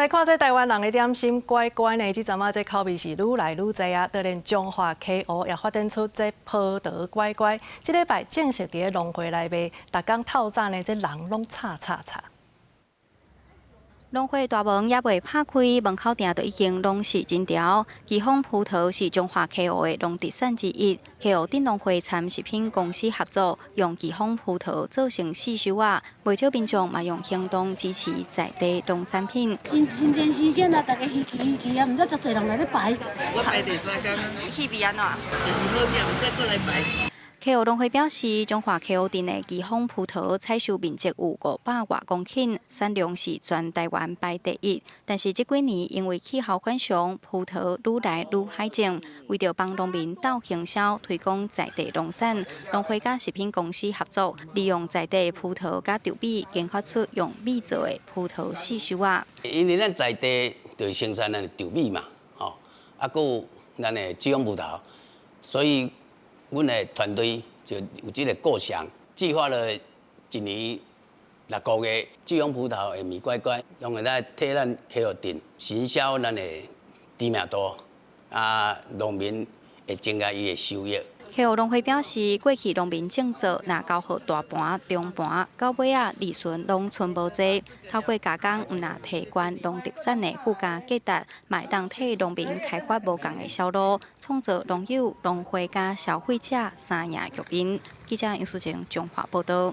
来看这台湾人的点心乖乖呢，即阵啊，这口味是愈来愈侪啊。就连中华 KO 也发展出这葡萄乖乖，即礼拜正式伫个农会内卖，逐工透早呢，这人拢吵。农会大门也未拍开，门口埕就已经拢是人潮。奇丰葡萄是中华 KO 的农特产之一，KO 镇农会参食品公司合作，用奇丰葡萄做成四手啊，未少民众嘛用行动支持在地农产品。新鲜新鲜啊，大家稀奇啊，唔知真侪人来咧排。我排第3天啊。气味安怎？就是好食，唔再过来排。KO 农会表示，中华 KO 镇的奇丰葡萄采收面积有500多公顷，产量是全台湾排第1。但是这几年因为气候反常，葡萄愈来愈海静。为着帮农民斗行销、推广在地农产，农会甲食品公司合作，利用在地葡萄甲豆米，研发出用米做的葡萄四手啊。因为咱在地就是生产咱的豆米嘛，吼，啊，佮有咱的奇丰葡萄，所以。阮的团队就有这个构想，计划了一年6个月，奇丰葡萄的米乖乖，用来替咱KO镇行销咱的知名度，啊，农民会增加伊的收益。KO 农会表示，过去农民种植若交予大盘、中盘，到尾啊利润拢剩无济。透过加工，毋若提悬农特产的附加价值，嘛会当替农民开发无共的销路，创造农友、农会甲消费者三赢局面。记者杨淑晴综合报道。